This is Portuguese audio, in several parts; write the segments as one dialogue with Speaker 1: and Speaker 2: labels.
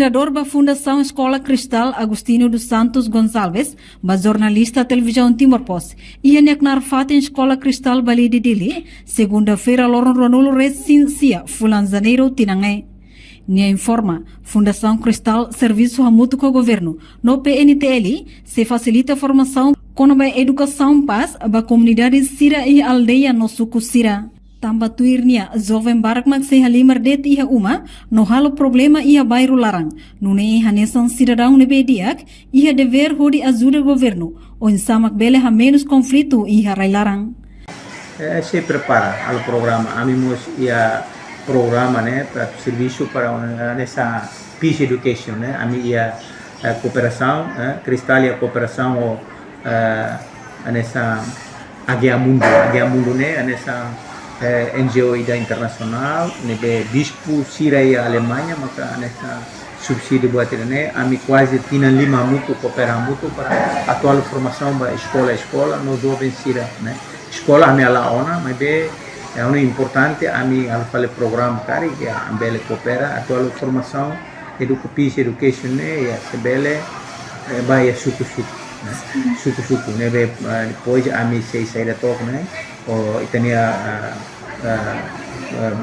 Speaker 1: fundador da Fundação Escola Cristal, Agostinho dos Santos Gonçalves, ba jornalista televisão Timor-Post, ia neknar fatin Escola Cristal Bali de Dili, segunda-feira loron Ronulo Resincia, Fulan Janeiro, Tinangé. Nia informa, Fundação Cristal Serviço Mútuo com o Governo, no PNTL, se facilita a formação com a educação paz ba comunidade Sira e aldeia no suco Sira. Tamba tuirnia jovem barakmak se halimar det iha uma no halo problema iha bairro larang nune hanesan cidadão nebe diak iha dever hodi ajuda governo on samak bele ha menos conflito iha rai larang.
Speaker 2: Se prepara ao programa amimos ia programa né para serviço para nessa peace education né ami ia cooperação Cristal ia cooperação o nessa Agia Mundo né nessa NGO ida internasional, nebe bispo Sira e Alemanha, maka nessa subsídio buat ini, ami quase tina 5 mutu cooperar mutu para atual formação ba escola no jovem Sira, né? Escola ami ala ona, mas be é um importante ami al fale programa kari que ambele coopera atual formação education né, ya sebele ba ya suku né be depois ami sei sair tok né, o itania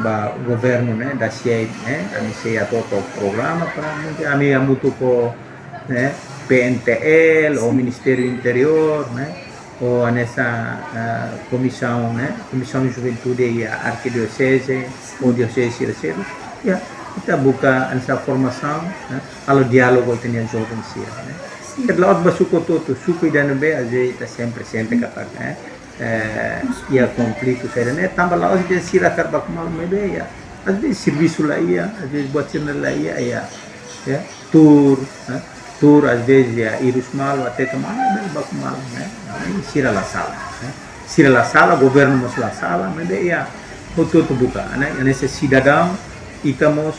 Speaker 2: ba governo né da CIE né ami sei atoto programa para ami amutu ko né PNTL o Ministério Interior né ou nessa comissão né comissão de juventude e a arquidiocese ou diocese etc ya kita buka essa formação né ao diálogo itania jovem sia né kedlaot basuko toto suku idano be aje ta sempre presente kata né ia conflito saída né tambah lá hoje de sira karbak mal mebe ya às vezes serviço lá ia às vezes buat channel lá ia ya tour às vezes ya irus mal até kemana bel bak mal né sira la sala governo mos la sala mebe ya tudo buka né nesse cidadão e temos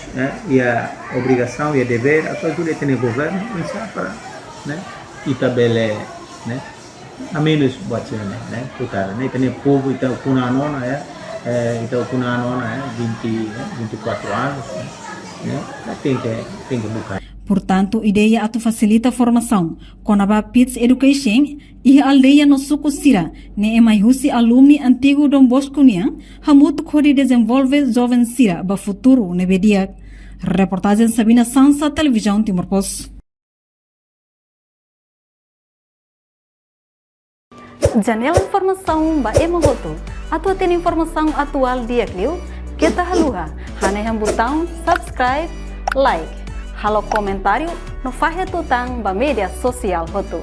Speaker 2: ya obrigação e dever atau tudo tem governo isso para né itabele né a menos buat né putar né tem povo então punanona então punanona 24 anos né tem que bucar.
Speaker 1: Portanto, ideia atu facilita a formação. Conaba Pits Education e a aldeia no suco Sira, ne emaihusi alumni antigo Dom Bosco Niang, hamutu kodi desenvolve jovem Sira ba futuro nebediak. Reportagem Sabina Sansa, Televisão Timor-Post. Janela informação ba emogoto. Atua tem informação atual dia clio. Kita haluha. Haneham botão subscribe, like. Halo comentário no Fahia Tutang ba media sosial hotu.